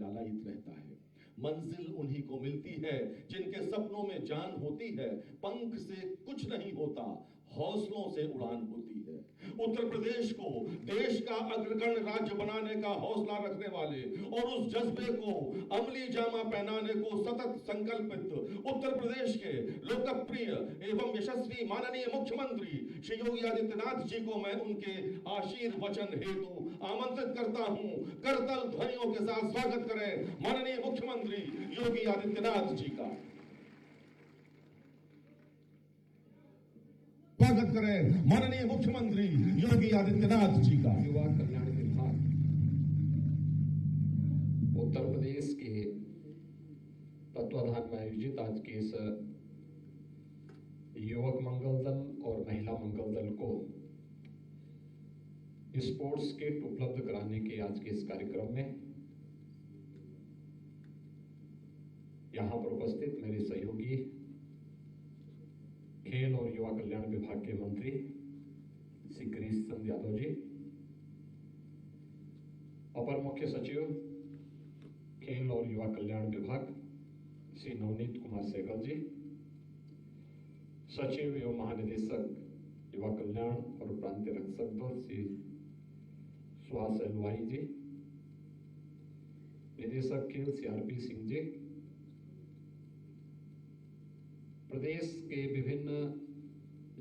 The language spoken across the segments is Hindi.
लालायित रहता है। मंजिल उन्हीं को मिलती है जिनके सपनों में जान होती है। पंख से कुछ नहीं होता, हौसलों से उड़ान होती है। उत्तर प्रदेश को देश का अग्रगण्य राज्य बनाने का हौसला रखने वाले और उस जज्बे को अमली जामा पहनाने को सतत संकल्पित उत्तर प्रदेश के लोकप्रिय एवं यशस्वी माननीय मुख्यमंत्री श्री योगी आदित्यनाथ जी को मैं उनके आशीर्वचन हेतु आमंत्रित करता हूं। करतल ध्वनियों के साथ स्वागत करें माननीय मुख्यमंत्री योगी आदित्यनाथ जी का। स्वागत करें माननीय मुख्यमंत्री योगी आदित्यनाथ जी का। युवा कल्याण विभाग उत्तर प्रदेश के तत्वाधान में आयोजित आज के इस युवक मंगल दल और महिला मंगल दल को स्पोर्ट्स किट उपलब्ध कराने के आज के इस कार्यक्रम में यहां पर उपस्थित मेरे सहयोगी खेल और युवा कल्याण विभाग के मंत्री श्री गिरीश चंद्र यादव जी, अपर मुख्य सचिव खेल और युवा कल्याण विभाग श्री नवनीत कुमार सहगल जी, सचिव एवं महानिदेशक युवा कल्याण और प्रांतीय रक्षक दल श्री सुहास एलवाई जी, निदेशक खेल CRP सिंह जी, प्रदेश के विभिन्न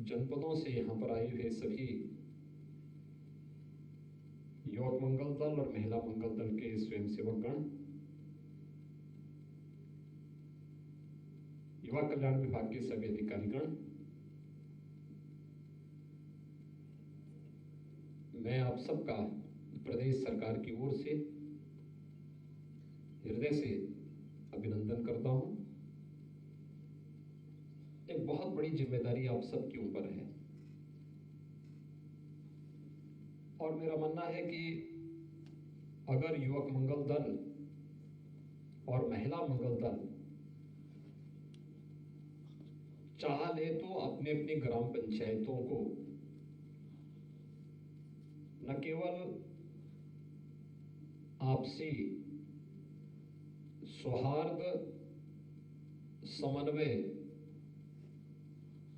जनपदों से यहाँ पर आए हुए सभी युवक मंगल दल और महिला मंगल दल के स्वयंसेवक गण, युवा कल्याण विभाग के सभी अधिकारीगण, मैं आप सबका प्रदेश सरकार की ओर से हृदय से अभिनंदन करता हूं। एक बहुत बड़ी जिम्मेदारी आप सबके ऊपर है और मेरा मानना है कि अगर युवक मंगल दल और महिला मंगल दल चाह ले तो अपने अपनी ग्राम पंचायतों को न केवल आपसी सौहार्द समन्वय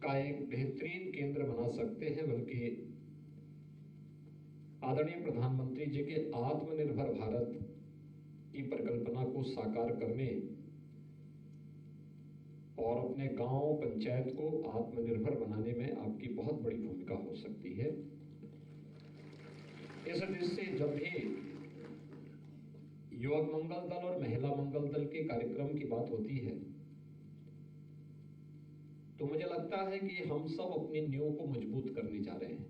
का एक बेहतरीन केंद्र बना सकते हैं, बल्कि आदरणीय प्रधानमंत्री जी के आत्मनिर्भर भारत की परिकल्पना को साकार करने और अपने गांव पंचायत को आत्मनिर्भर बनाने में आपकी बहुत बड़ी भूमिका हो सकती है। इस दृष्टि से जब भी युवक मंगल दल और महिला मंगल दल के कार्यक्रम की बात होती है तो मुझे लगता है कि हम सब अपनी नींव को मजबूत करने जा रहे हैं।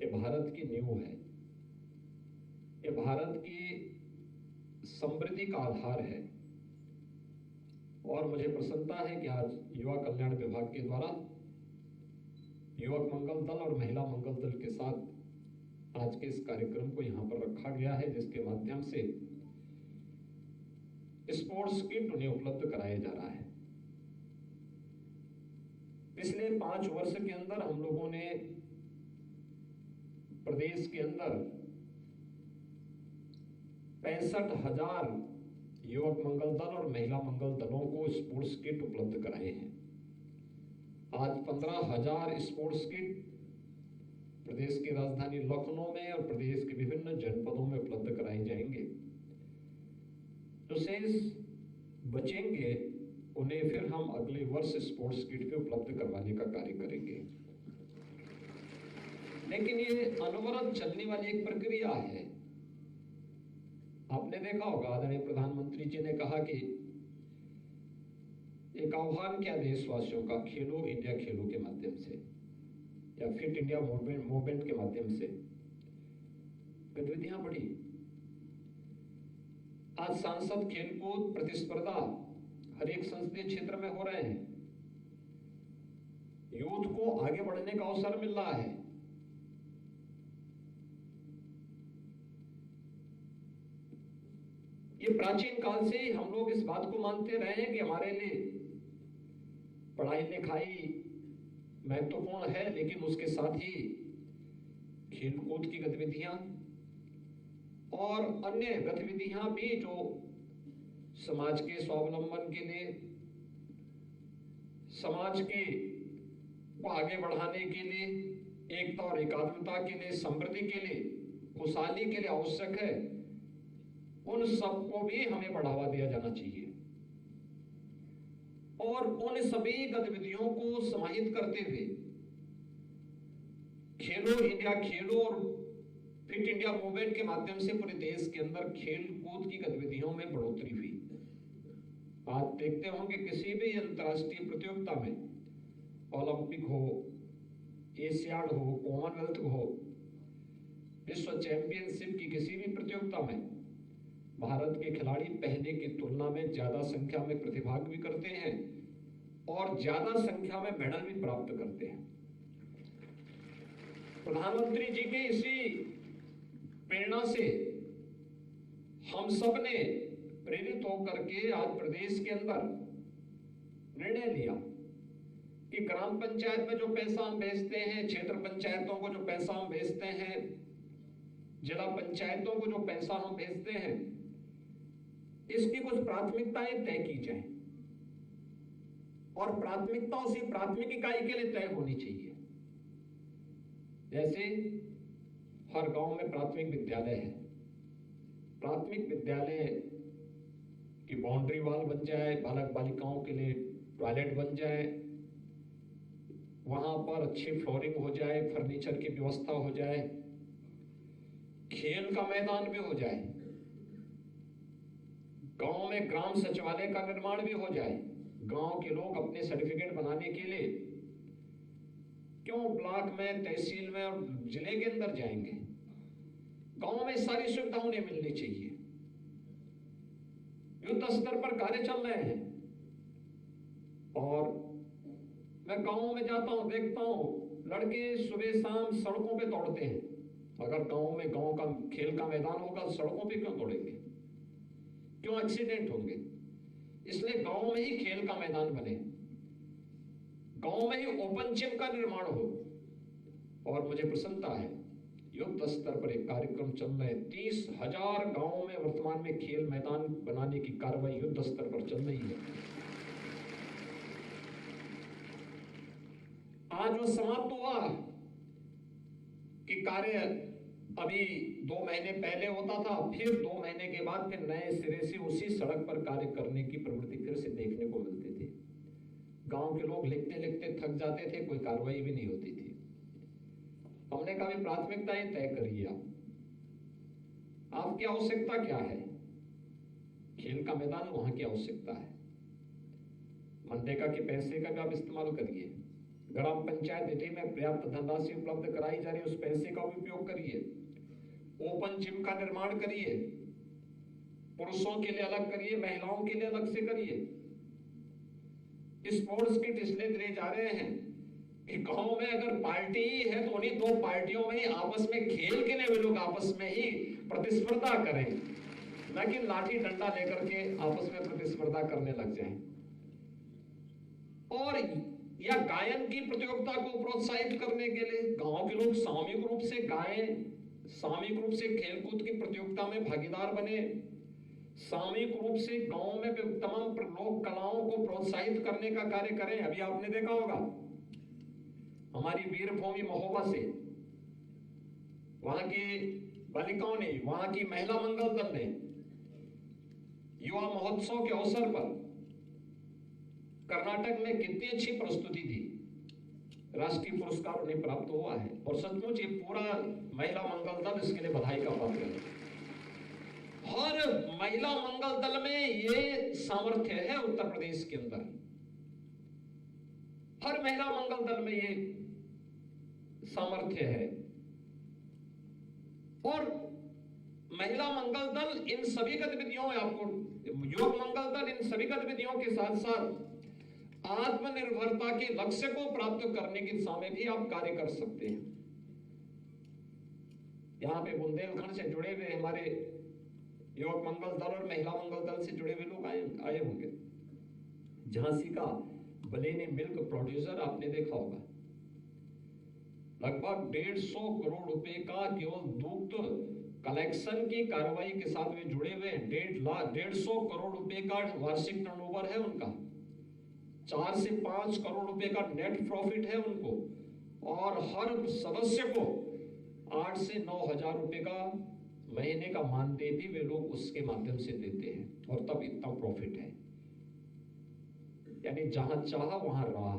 ये भारत की नींव है, ये भारत की समृद्धि का आधार है और मुझे प्रसन्नता है कि आज युवा कल्याण विभाग के द्वारा युवक मंगल दल और महिला मंगल दल के साथ आज के इस कार्यक्रम को यहाँ पर रखा गया है, जिसके माध्यम से स्पोर्ट्स किट उन्हें उपलब्ध कराया जा रहा है। पिछले 5 वर्ष के अंदर हम लोगों ने प्रदेश के अंदर 65,000 युवक मंगल दल और महिला मंगल दलों को स्पोर्ट्स किट उपलब्ध कराए हैं। आज 15,000 स्पोर्ट्स किट प्रदेश की राजधानी लखनऊ में और प्रदेश के विभिन्न जनपदों में उपलब्ध कराए जाएंगे। जो शेष बचेंगे उन्हें फिर हम अगले वर्ष स्पोर्ट्स किट पे उपलब्ध करवाने का कार्य करेंगे। लेकिन ये अनवरत चलने वाली एक प्रक्रिया है। आपने देखा होगा आदरणीय प्रधानमंत्री जी ने कहा कि एक आह्वान किया देशवासियों का, खेलो इंडिया खेलो के माध्यम से या फिट इंडिया मूवमेंट के माध्यम से गतिविधियां बढ़ी। आज सांसद खेलकूद प्रतिस्पर्धा हर एक संसदीय क्षेत्र में हो रहे हैं। यूथ को आगे बढ़ने का अवसर मिल रहा है। ये प्राचीन काल से ही हम लोग इस बात को मानते रहे हैं कि हमारे लिए पढ़ाई लिखाई महत्वपूर्ण है, लेकिन उसके साथ ही खेलकूद की गतिविधियां, और अन्य गतिविधियां भी जो समाज के स्वावलंबन के लिए, समाज के को आगे बढ़ाने के लिए, एकता और एकात्मता के लिए, समृद्धि के लिए, खुशहाली के लिए आवश्यक है, उन सबको भी हमें बढ़ावा दिया जाना चाहिए। और उन सभी गतिविधियों को समाहित करते हुए खेलो इंडिया, खेलो और फिट इंडिया मूवमेंट के माध्यम से पूरे देश के अंदर खेल कूद की गतिविधियों में बढ़ोतरी हुई। आज देखते होंगे किसी भी अंतर्राष्ट्रीय प्रतियोगिता में, ओलंपिक हो, एशियाड हो, कॉमनवेल्थ हो, विश्व चैंपियनशिप की किसी भी प्रतियोगिता में भारत के खिलाड़ी पहले की तुलना में ज्यादा संख्या में प्रतिभाग भी करते हैं और ज्यादा संख्या में मेडल भी प्राप्त करते हैं। प्रधानमंत्री जी के इसी प्रेरणा से हम सब ने प्रेरित होकर के आज प्रदेश के अंदर निर्णय लिया कि ग्राम पंचायत में जो पैसा हम भेजते हैं, क्षेत्र पंचायतों को जो पैसा हम भेजते हैं, जिला पंचायतों को जो पैसा हम भेजते हैं, इसकी कुछ प्राथमिकताएं तय की जाए और प्राथमिकता उसी प्राथमिक इकाई के लिए तय होनी चाहिए। जैसे हर गांव में प्राथमिक विद्यालय है, प्राथमिक विद्यालय की बाउंड्री वॉल बन जाए, बालक बालिकाओं के लिए टॉयलेट बन जाए, वहां पर अच्छी फ्लोरिंग हो जाए, फर्नीचर की व्यवस्था हो जाए, खेल का मैदान भी हो जाए, गांव में ग्राम सचिवालय का निर्माण भी हो जाए। गांव के लोग अपने सर्टिफिकेट बनाने के लिए क्यों ब्लॉक में, तहसील में और जिले के अंदर जाएंगे? गांव में सारी सुविधा उन्हें मिलनी चाहिए। युद्ध स्तर पर कार्य चल रहे हैं और मैं गांव में जाता हूं, देखता हूं लड़के सुबह शाम सड़कों पे दौड़ते हैं। अगर गांव में गांव का खेल का मैदान होगा तो सड़कों पे क्यों दौड़ेंगे? क्यों एक्सीडेंट होंगे? इसलिए गांव में ही खेल का मैदान बने, गांव में ही ओपन जिम का निर्माण हो। और मुझे प्रसन्नता है, युद्ध स्तर पर एक कार्यक्रम चल रहे हैं। 30,000 गांवों में वर्तमान में खेल मैदान बनाने की कार्रवाई युद्ध स्तर पर चल रही है। आज वो समाप्त हुआ कि कार्य अभी 2 महीने पहले होता था, फिर 2 महीने के बाद फिर नए सिरे से उसी सड़क पर कार्य करने की प्रवृत्ति फिर से देखने को मिलती थी। गांव के लोग लिखते लिखते थक जाते थे, कोई कार्रवाई भी नहीं होती थी। हमने कहा प्राथमिकताएं तय करिए, आपकी आवश्यकता क्या है? खेल का मैदान, वहां की आवश्यकता है। मनरेगा के पैसे का भी आप इस्तेमाल करिए। ग्राम पंचायत निधि में पर्याप्त धनराशि उपलब्ध कराई जा रही है, उस पैसे का उपयोग करिए। ओपन जिम का निर्माण करिए, पुरुषों के लिए अलग करिए, महिलाओं के लिए अलग से करिए। स्पोर्ट्स किट इसलिए दिए जा रहे हैं कि गांव में अगर पार्टी है तो उन्हीं 2 पार्टियों में ही आपस में खेल के लिए वे लोग आपस में ही प्रतिस्पर्धा करें, न कि लाठी डंडा लेकर के आपस में प्रतिस्पर्धा करने लग जाएं। और या गायन की प्रतियोगिता को प्रोत्साहित करने के लिए गांव के लोग सामूहिक रूप से गाएं, सामूहिक रूप से खेलकूद की प्रतियोगिता में भागीदार बने, सामूहिक रूप से गांव में तमाम लोक कलाओं को प्रोत्साहित करने का कार्य करें। अभी आपने देखा होगा हमारी वीरभूमि महोबा से वहां की बालिकाओं ने, वहां की महिला मंगल दल ने युवा महोत्सव के अवसर पर कर्नाटक में कितनी अच्छी प्रस्तुति दी, राष्ट्रीय पुरस्कार उन्हें प्राप्त हुआ है। और सचमुच ये पूरा महिला मंगल दल इसके लिए बधाई का पात्र है। हर महिला मंगल दल में ये सामर्थ्य है उत्तर प्रदेश के अंदर, हर महिला मंगल दल में ये सामर्थ्य है। और महिला मंगल दल इन सभी गतिविधियों में, आपको युवक मंगल दल इन सभी गतिविधियों के साथ साथ आत्मनिर्भरता के लक्ष्य को प्राप्त करने की दिशा में भी आप कार्य कर सकते हैं। यहां पे बुंदेलखंड से जुड़े हुए हमारे युवक मंगल दल और महिला मंगल दल से जुड़े हुए लोग आए होंगे। झांसी का बलेनी मिल्क प्रोड्यूसर आपने देखा होगा, लगभग 150 करोड़ रुपए का केवल दुग्ध कलेक्शन की कार्रवाई के साथ वे जुड़े हुए हैं। 150 करोड़ रुपए का वार्षिक टर्नओवर है उनका, 4 से 5 करोड़ रुपए का नेट प्रॉफिट है उनको, और हर सदस्य को 8 से 9 हजार रुपए का महीने का मानदेय भी वे लोग उसके माध्यम से देते हैं, और तब इतना प्रॉफिट है। यानी जहां चाहा वहां रहा।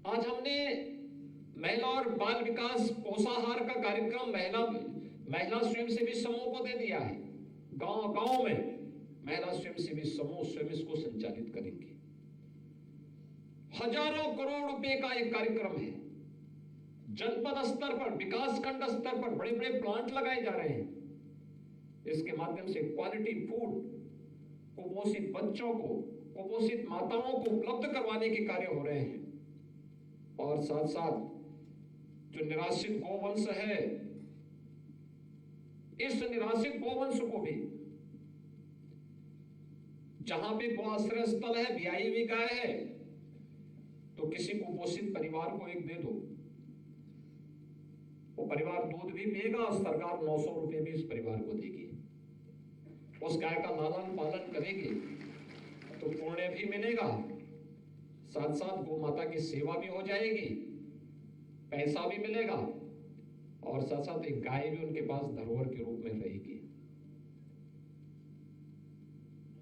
आज हमने महिला और बाल विकास पोषाहार का कार्यक्रम महिला स्वयंसेवी समूह को दे दिया है। गांव गांव में महिला स्वयंसेवी समूह स्वयं इसको संचालित करेंगे। हजारों करोड़ रुपए का एक कार्यक्रम है। जनपद स्तर पर, विकास खंड स्तर पर बड़े बड़े प्लांट लगाए जा रहे हैं। इसके माध्यम से क्वालिटी फूड कुपोषित बच्चों को, कुपोषित माताओं को उपलब्ध करवाने के कार्य हो रहे हैं। और साथ साथ जो निराश्रित गौवंश है, इस निराश्रित गौवंश को भी, जहां भी गौ आश्रय स्थल है, ब्याई हुई गाय है, तो किसी कुपोषित परिवार को एक दे दो, वो परिवार दूध भी पिएगा, सरकार 900 रुपए भी इस परिवार को देगी। उस गाय का लालन पालन करेगी तो पुण्य भी मिलेगा, साथ साथ गौ माता की सेवा भी हो जाएगी, पैसा भी मिलेगा, और साथ साथ एक गाय भी उनके पास धरोहर के रूप में रहेगी।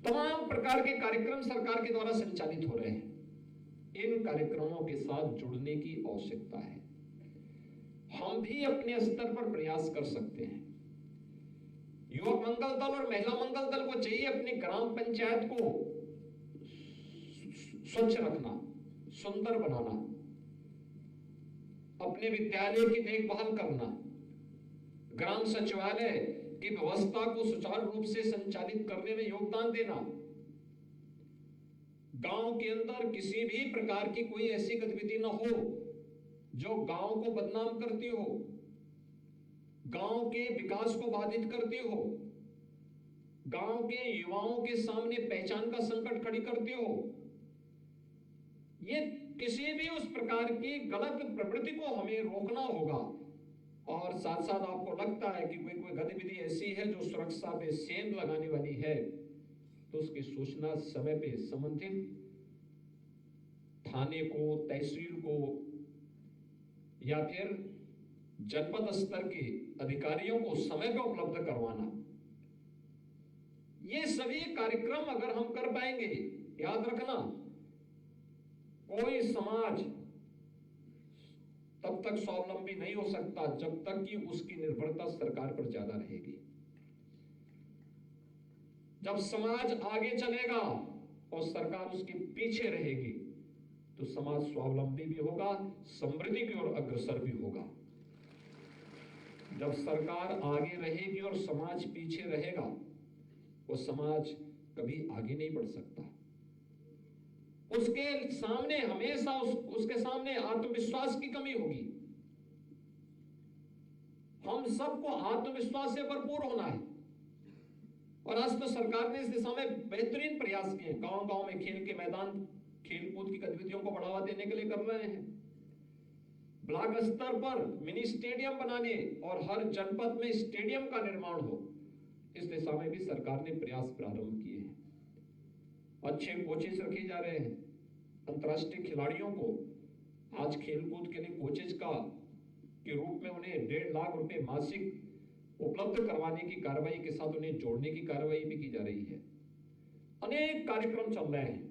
तमाम प्रकार के कार्यक्रम सरकार के द्वारा संचालित हो रहे हैं। इन कार्यक्रमों के साथ जुड़ने की आवश्यकता है। हम भी अपने स्तर पर प्रयास कर सकते हैं। युवक मंगल दल और महिला मंगल दल को चाहिए अपनी ग्राम पंचायत को स्वच्छ रखना, सुंदर बनाना, अपने विद्यालय की देखभाल करना, ग्राम सचिवालय की व्यवस्था को सुचारू रूप से संचालित करने में योगदान देना, गांव के अंदर किसी भी प्रकार की कोई ऐसी गतिविधि न हो जो गांव को बदनाम करती हो, गांव के विकास को बाधित करती हो, गांव के युवाओं के सामने पहचान का संकट खड़ी करती हो। ये किसी भी उस प्रकार की गलत प्रवृत्ति को हमें रोकना होगा। और साथ साथ आपको लगता है कि कोई गतिविधि ऐसी है जो सुरक्षा पे सेंध लगाने वाली है, तो उसकी सूचना समय पे संबंधित थाने को, तहसील को या फिर जनपद स्तर के अधिकारियों को समय पर उपलब्ध करवाना। ये सभी कार्यक्रम अगर हम कर पाएंगे, याद रखना, कोई समाज तब तक स्वावलंबी नहीं हो सकता जब तक कि उसकी निर्भरता सरकार पर ज्यादा रहेगी। जब समाज आगे चलेगा और सरकार उसके पीछे रहेगी तो समाज स्वावलंबी भी होगा, समृद्धि की ओर अग्रसर भी होगा। जब सरकार आगे रहेगी और समाज पीछे रहेगा, वो समाज कभी आगे नहीं बढ़ सकता। उसके सामने हमेशा उसके सामने आत्मविश्वास की कमी होगी। हम सबको आत्मविश्वास से भरपूर होना है। और आज तो सरकार ने इस दिशा में बेहतरीन प्रयास किए। गांव गांव में खेल के मैदान, खेलकूद की गतिविधियों को बढ़ावा देने के लिए कर रहे हैं। ब्लॉक स्तर पर मिनी स्टेडियम बनाने और हर जनपद में स्टेडियम का निर्माण हो, इस दिशा में भी सरकार ने प्रयास प्रारंभ किए हैं। अच्छे कोचेस रखे जा रहे हैं। अंतर्राष्ट्रीय खिलाड़ियों को आज खेलकूद के लिए कोचेस के रूप में उन्हें 1.5 लाख रुपए मासिक उपलब्ध करवाने की कार्रवाई के साथ उन्हें जोड़ने की कार्रवाई भी की जा रही है। अनेक कार्यक्रम चल रहे हैं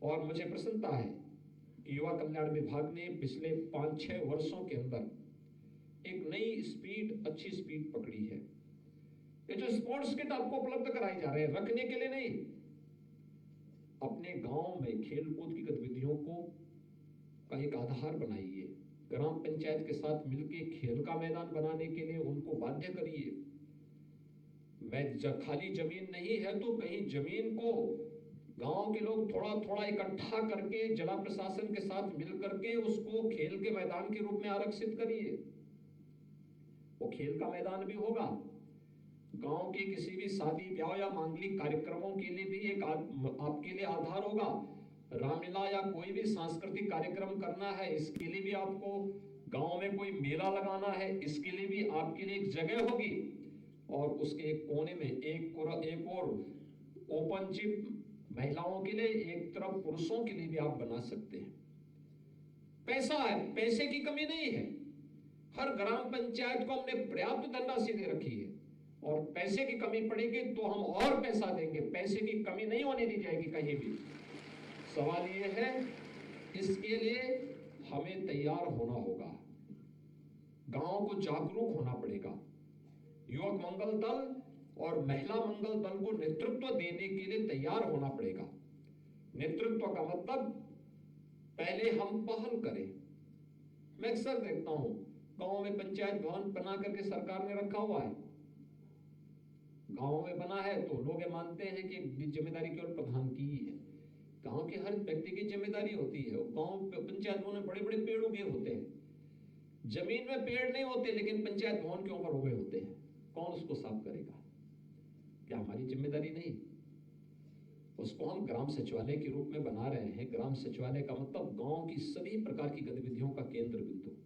और मुझे प्रसन्नता है कि युवा कल्याण विभाग ने पिछले 5-6 वर्षों के अंदर एक नई स्पीड, अच्छी स्पीड पकड़ी है। ये जो स्पोर्ट्स किट आपको उपलब्ध कराए जा रहे हैं, रखने के लिए नहीं, अपने गांव में खेलकूद की गतिविधियों का एक आधार बनाइए। ग्राम पंचायत के साथ मिलकर खेल का मैदान बनाने के लिए उनको बाध्य करिए। खाली जमीन नहीं है तो कहीं जमीन को गांव के लोग थोड़ा थोड़ा इकट्ठा करके जिला प्रशासन के साथ मिल करके उसको खेल के मैदान के रूप में आरक्षित करिए। वो खेल का मैदान भी होगा। गांव के किसी भी शादी ब्याह या मांगलिक कार्यक्रमों के लिए भी एक आपके लिए आधार होगा। रामलीला या कोई भी सांस्कृतिक कार्यक्रम करना है, इसके लिए भी आपको गांव में कोई मेला लगाना है, इसके लिए भी आपके लिए एक जगह होगी और उसके एक कोने में एक और ओपन जिम महिलाओं के लिए, एक तरफ पुरुषों के लिए भी आप बना सकते हैं। पैसा है, पैसे की कमी नहीं है। हर ग्राम पंचायत को हमने पर्याप्त धनराशि दे रखी है और पैसे की कमी पड़ेगी तो हम और पैसा देंगे। पैसे की कमी नहीं होने दी जाएगी कहीं भी। सवाल ये है, इसके लिए हमें तैयार होना होगा, गांव को जागरूक होना पड़ेगा। युवक मंगल दल और महिला मंगल दल को नेतृत्व देने के लिए तैयार होना पड़ेगा। नेतृत्व का मतलब पहले हम पहल करें। मैं अक्सर देखता हूं गांव में पंचायत भवन बना करके सरकार ने रखा हुआ है। गांव में बना है तो लोग ये मानते हैं कि जिम्मेदारी केवल प्रधान की ही है। गांव के हर व्यक्ति की जिम्मेदारी होती है। गांव पंचायत भवन में बड़े बड़े पेड़ उगे होते हैं, जमीन में पेड़ नहीं होते लेकिन पंचायत भवन के ऊपर उगे होते हैं। कौन उसको साफ करेगा? क्या हमारी जिम्मेदारी नहीं? उसको हम ग्राम सचिवालय के रूप में बना रहे हैं। ग्राम सचिवालय का मतलब गांव की सभी प्रकार की गतिविधियों का केंद्र बिंदु।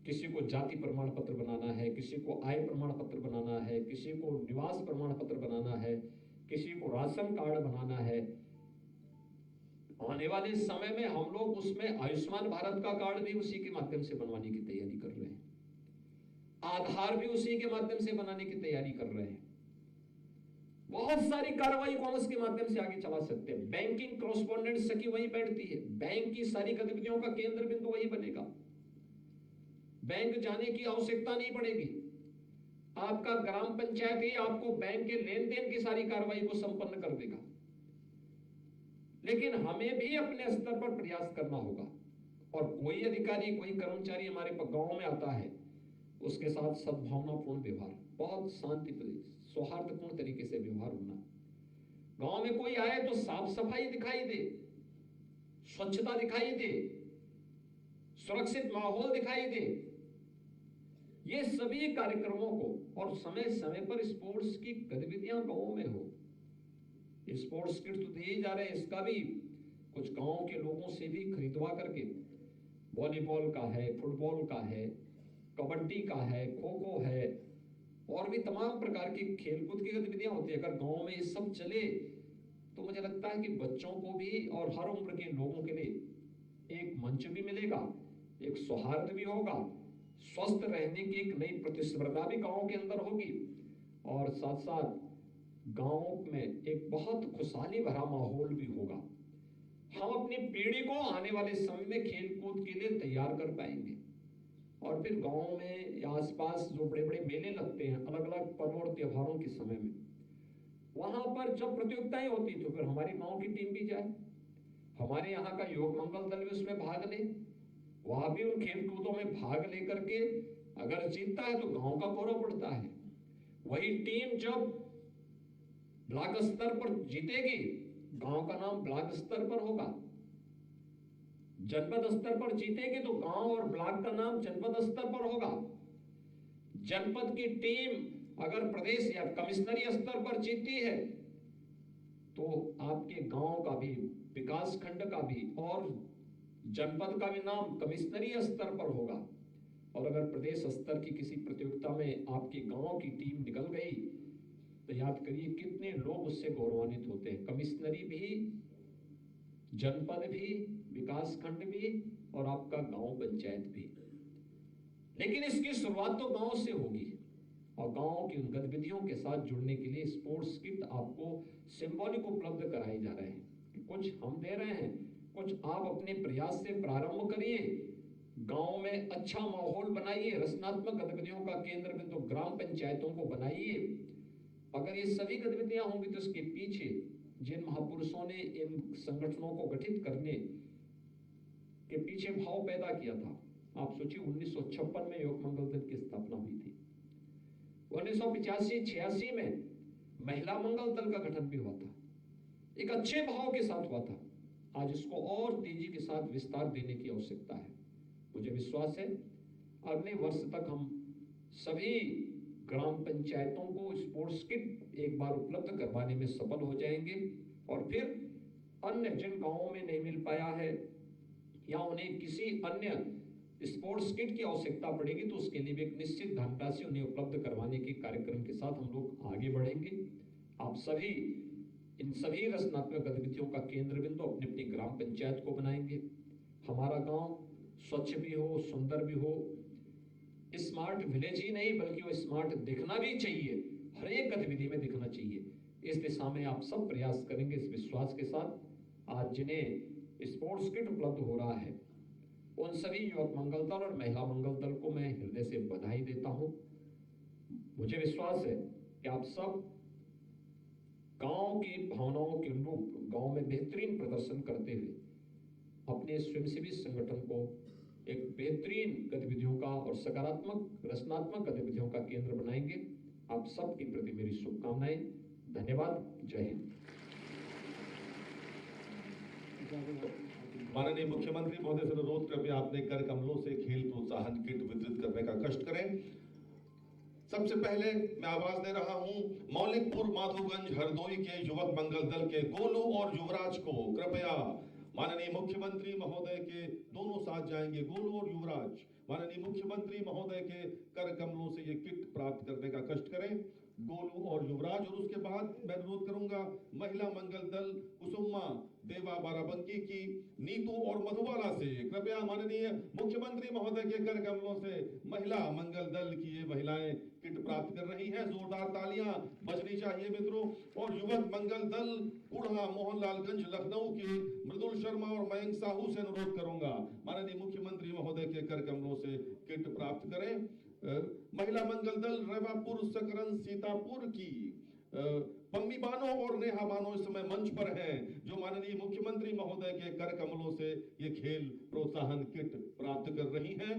किसी को जाति प्रमाण पत्र बनाना है, किसी को आय प्रमाण पत्र बनाना है, किसी को निवास प्रमाण पत्र बनाना है, किसी को राशन कार्ड बनाना है। आने वाले समय में हम लोग उसमें आयुष्मान भारत का कार्ड भी उसी के माध्यम से बनवाने की तैयारी कर रहे हैं। आधार भी उसी के माध्यम से बनाने की तैयारी कर रहे हैं। बहुत सारी कार्रवाई को हम उसके माध्यम से आगे चला सकते हैं। बैंकिंग कॉरेस्पॉन्डेंट सखी वहीं बैठती है, बैंक की सारी गतिविधियों का केंद्र बिंदु वही बनेगा। बैंक जाने की आवश्यकता नहीं पड़ेगी। आपका ग्राम पंचायत ही आपको बैंक के लेन देन की सारी कार्रवाई को संपन्न कर देगा। लेकिन हमें भी अपने स्तर पर प्रयास करना होगा और कोई अधिकारी, कोई कर्मचारी हमारे गांव में आता है, उसके साथ सद्भावनापूर्ण व्यवहार, बहुत शांतिप्रिय सौहार्दपूर्ण तरीके से व्यवहार होना। गांव में कोई आए तो साफ सफाई दिखाई दे, स्वच्छता दिखाई दे, सुरक्षित माहौल दिखाई दे। ये सभी कार्यक्रमों को और समय समय पर स्पोर्ट्स की गतिविधियां गांव में हो। स्पोर्ट्स किट तो दिए जा रहे हैं, इसका भी कुछ गांव के लोगों से भी खरीदवा करके, वॉलीबॉल का है, फुटबॉल का है, कबड्डी का है, खो खो है और भी तमाम प्रकार की खेलकूद की गतिविधियां होती है। अगर गांव में ये सब चले तो मुझे लगता है कि बच्चों को भी और हर उम्र के लोगों के लिए एक मंच भी मिलेगा, एक सौहार्द भी होगा, स्वस्थ रहने की एक नई प्रतिस्पर्धा भी गांव के अंदर होगी और साथ साथ गांव में एक बहुत खुशहाली भरा माहौल भी होगा। हम अपनी पीढ़ी को आने वाले समय में खेलकूद के लिए तैयार कर पाएंगे और फिर गांव में या आसपास जो बड़े बड़े मेले लगते हैं अलग अलग पर्व और त्योहारों के समय में, वहां पर जब प्रतियोगिताएं होती तो फिर हमारे गांव की टीम भी जाए, हमारे यहाँ का युवक मंगल दल भी उसमें भाग ले, वहां भी उन खेल कूदों में भाग लेकर के अगर जीतता है तो गांव का गौरव बढ़ता है। वही टीम जब ब्लॉक स्तर पर जीतेगी, गांव का नाम ब्लॉक स्तर पर होगा। जनपद स्तर पर जीतेगी तो गांव और ब्लॉक का नाम जनपद स्तर पर होगा। जनपद की टीम अगर प्रदेश या कमिश्नरी स्तर पर जीतती है तो आपके गांव का भी, विकास खंड का भी और जनपद का भी नाम कमिश्नरी स्तर पर होगा। और अगर प्रदेश स्तर की किसी प्रतियोगिता में आपके गांव की टीम निकल गई तो याद करिए कितने लोग उससे गौरवान्वित होते हैं। कमिश्नरी भी, जनपद भी, विकास खंड भी और आपका गांव पंचायत भी। लेकिन इसकी शुरुआत तो गांव से होगी और गांव की उन गतिविधियों के साथ जुड़ने के लिए स्पोर्ट्स किट आपको सिंबॉलिक उपलब्ध कराए जा रहे हैं। कुछ हम दे रहे हैं, कुछ आप अपने प्रयास से प्रारंभ करिए, गांव में अच्छा माहौल बनाइए, रचनात्मक गतिविधियों का केंद्र बिंदु ग्राम पंचायतों को बनाइए। अगर ये सभी गतिविधियां होंगी तो इसके पीछे जिन महापुरुषों ने इन संगठनों को गठित करने के पीछे भाव पैदा किया था, आप सोचिए 1956 में युवक मंगल दल की स्थापना हुई थी, 1985-86 में महिला मंगल दल का गठन भी हुआ था, एक अच्छे भाव के साथ हुआ था। आज इसको और तेजी के साथ विस्तार देने की आवश्यकता है। मुझे विश्वास है अगले वर्ष तक हम सभी ग्राम पंचायतों को स्पोर्ट्स किट एक बार उपलब्ध करवाने में सफल हो जाएंगे और फिर अन्य जिन गांवों में नहीं मिल पाया है या उन्हें किसी अन्य स्पोर्ट्स किट की आवश्यकता पड़ेगी तो उसके लिए भी एक निश्चित धनराशि उन्हें उपलब्ध करवाने के कार्यक्रम के साथ हम लोग आगे बढ़ेंगे। आप सभी इन सभी रचनात्मक गतिविधियों का केंद्र बिंदु अपनी अपनी ग्राम पंचायत को बनाएंगे। हमारा गांव स्वच्छ भी हो, सुंदर भी हो, स्मार्ट विलेज ही नहीं बल्कि वो स्मार्ट दिखना भी चाहिए, हर एक गतिविधि में दिखना चाहिए। इस दिशा में आप सब प्रयास करेंगे इस विश्वास के साथ। आज जिन्हें स्पोर्ट्स किट उपलब्ध हो रहा है उन सभी युवक मंगल दल और महिला मंगल दल को मैं हृदय से बधाई देता हूं। मुझे विश्वास है कि आप सब गांव की भावनाओं के अनुरूप गांव में बेहतरीन प्रदर्शन करते हुए अपने स्वयंसेवी संगठन को एक बेहतरीन गतिविधियों का और सकारात्मक रचनात्मक गतिविधियों का केंद्र बनाएंगे। आप सबके प्रति मेरी शुभकामनाएं। धन्यवाद। जय हिंद। माननीय मुख्यमंत्री महोदय से अनुरोध कृपया अपने कर कमलों से खेल प्रोत्साहन किट वितरित करने का कष्ट करें। सबसे पहले मैं आवाज दे रहा हूं मौलिकपुर माधोगंज हरदोई के युवक मंगल दल के गोलू और युवराज को। कृपया माननीय मुख्यमंत्री महोदय के दोनों साथ जाएंगे, गोलू और युवराज। माननीय मुख्यमंत्री महोदय के कर कमलों से ये किट प्राप्त करने का कष्ट करें, गोलू और युवराज। और उसके बाद मैं अनुरोध करूंगा महिला मंगल दल कुसुम्मा देवा बाराबंकी की नीतू और मधुबाला से। कृपया माननीय मुख्यमंत्री महोदय के कर कमलों से महिला मंगल दल की ये महिलाएं किट प्राप्त कर रही हैं। जोरदार तालियां बजनी चाहिए मित्रों। और युवक मंगल दल कुढ़ा मोहनलालगंज लखनऊ के मृदुल शर्मा और मयंक साहू से अनुरोध करूंगा माननीय मुख्यमंत्री महोदय के कर कमलों से किट प्राप्त करें। महिला मंगल दल रेवापुर सकरन सीतापुर की पम्मी बानो और नेहा बानो इस समय मंच पर हैं, जो माननीय मुख्यमंत्री महोदय के कर कमलों से ये खेल प्रोत्साहन किट प्राप्त कर रही हैं।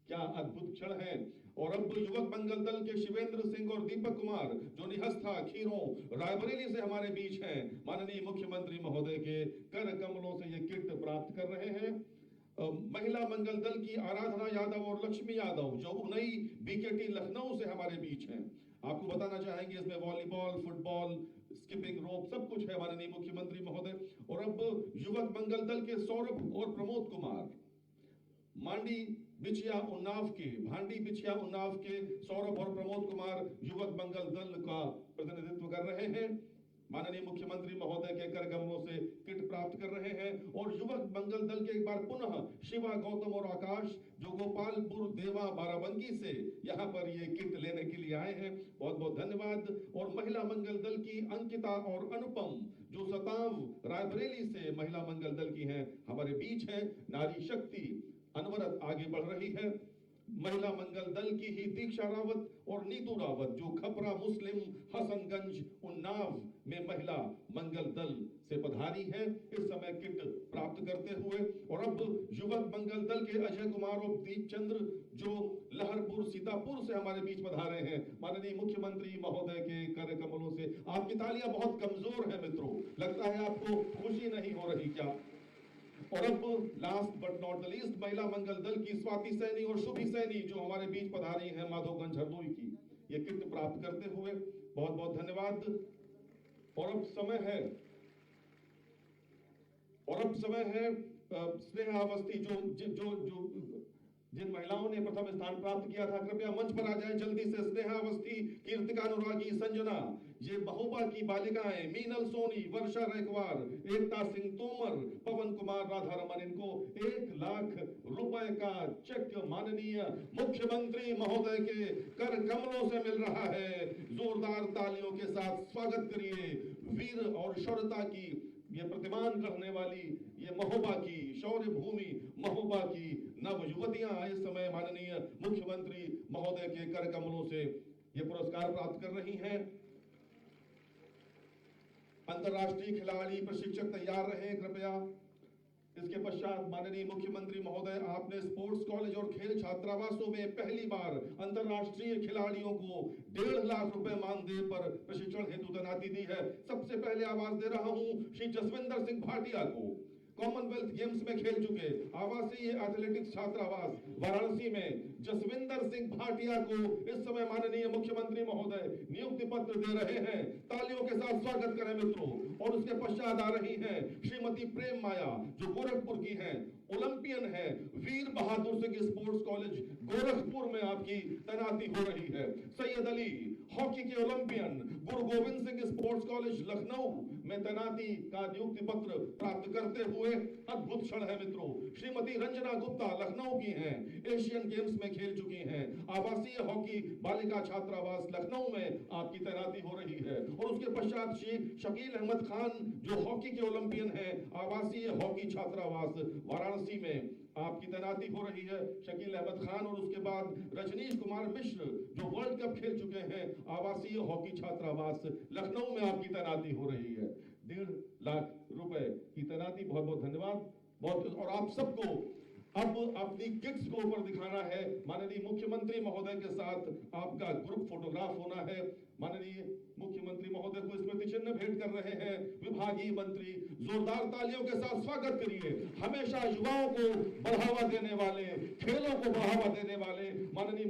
क्या अद्भुत क्षण है। और अब युवक मंगल दल के शिवेंद्र सिंह और दीपक कुमार जो निहस्था खीरों रायबरेली से हमारे बीच हैं, माननीय मुख्यमंत्री महोदय के कर कमलों से ये किट प्राप्त कर रहे हैं। महिला मंगल दल की आराधना यादव और लक्ष्मी यादव जो उनई बीकेटी लखनऊ से हमारे बीच हैं। आपको बताना चाहेंगे इसमें वॉलीबॉल, फुटबॉल, स्किपिंग रोप सब कुछ है माननीय मुख्यमंत्री महोदय। और अब युवक मंगल दल के सौरभ और प्रमोद कुमार भांडी बिछिया उन्नाव के सौरभ और प्रमोद कुमार युवक मंगल दल का प्रतिनिधित्व कर रहे हैं। माननीय मुख्यमंत्री महोदय के कर कमलों से किट प्राप्त कर रहे हैं। और युवक मंगल दल के एक बार पुनः शिवा, गौतम और आकाश जो गोपालपुर देवा बाराबंकी से यहाँ पर ये किट लेने के लिए आए हैं, बहुत बहुत धन्यवाद। और महिला मंगल दल की अंकिता और अनुपम जो सताव रायबरेली से महिला मंगल दल की हैं, हमारे बीच हैं। नारी शक्ति अनवरत आगे बढ़ रही है। महिला मंगल दल की ही दीक्षा रावत और नीतू रावत जो खपरा मुस्लिम हसनगंज उन्नाव में महिला मंगल दल से पधारी हैं, इस समय किट प्राप्त करते हुए। और अब युवक मंगल दल के अजय कुमार और दीप चंद्र जो लहरपुर सीतापुर से हमारे बीच पधारे हैं, माननीय मुख्यमंत्री महोदय के कर कमलों से। आपकी तालियां बहुत कमजोर है मित्रों, लगता है आपको खुशी नहीं हो रही क्या। और अब last but not the least महिला मंगल दल की स्वाति सैनी और शुभी सैनी जो हमारे बीच पधारी हैं माधोगंज हरदोई की, ये किट प्राप्त करते हुए बहुत बहुत धन्यवाद। और अब समय है स्नेहा अवस्थी जो जिन महिलाओं ने प्रथम स्थान प्राप्त किया था, कृपया मंच पर आ जाए जल्दी से। स्नेहा अवस्थी, कीर्तिका अनुरागी, संजना, ये महोबा की बालिकाएं, मीनल सोनी, वर्षा रैकवार, एकता सिंह तोमर, पवन कुमार, राधा रमन, इनको 1 लाख रुपए का चेक माननीय मुख्यमंत्री महोदय के कर कमलों से मिल रहा है। जोरदार तालियों के साथ स्वागत करिए वीर और शौर्यता की ये प्रतिमान करने वाली ये महोबा की शौर्य भूमि महोबा की नव युवतियां इस समय माननीय मुख्यमंत्री महोदय के कर कमलों से ये पुरस्कार प्राप्त कर रही हैं। अंतर्राष्ट्रीय खिलाड़ी प्रशिक्षक तैयार रहे कृपया। इसके पश्चात माननीय मुख्यमंत्री महोदय आपने स्पोर्ट्स कॉलेज और खेल छात्रावासों में पहली बार अंतर्राष्ट्रीय खिलाड़ियों को 1.5 लाख रुपए मानदेय पर प्रशिक्षण हेतु तैनाती दी है। सबसे पहले आवाज दे रहा हूं श्री जसविंदर सिंह भाटिया को, कॉमनवेल्थ गेम्स में खेल चुके आवासीय एथलेटिक्स छात्रावास वाराणसी में जसविंदर सिंह भाटिया को इस समय माननीय मुख्यमंत्री महोदय नियुक्ति पत्र दे रहे हैं। तालियों के साथ स्वागत करें मित्रों। और उसके पश्चात आ रही हैं श्रीमती प्रेम माया जो गोरखपुर की हैं, ओलंपियन है, वीर बहादुर सिंह स्पोर्ट्स कॉलेज गोरखपुर में आपकी तैनाती हो रही है। सैयद अली हॉकी के ओलंपियन, गुरु गोविंद सिंह स्पोर्ट्स कॉलेज लखनऊ में तैनाती का नियुक्ति पत्र प्राप्त करते हुए अद्भुत क्षण है मित्रों। श्रीमती रंजना गुप्ता लखनऊ की हैं, एशियन गेम्स में खेल चुकी हैं, आवासीय हॉकी बालिका छात्रावास लखनऊ में आपकी तैनाती हो रही है। और उसके पश्चात श्री शकील अहमद खान जो हॉकी के ओलंपियन है, आवासीय हॉकी छात्रावास वाराणसी में आपकी तैनाती हो रही है, शकील अहमद खान। और उसके बाद रजनीश कुमार मिश्र जो वर्ल्ड कप खेल चुके हैं, आवासीय हॉकी छात्रावास लखनऊ में आपकी तैनाती हो रही है। 1.5 लाख रुपए की तैनाती। बहुत बहुत धन्यवाद। बहुत। और आप सबको अब अपनी किट्स को ऊपर दिखाना है। माननीय मुख्यमंत्री महोदय के साथ आपका ग्रुप फोटोग्राफ होना है। माननीय मुख्यमंत्री महोदय को स्मृति चिन्ह भेंट कर रहे हैं विभागीय मंत्री। जोरदार तालियों के साथ स्वागत करिए। हमेशा युवाओं को बढ़ावा देने वाले, खेलों को बढ़ावा देने वाले माननीय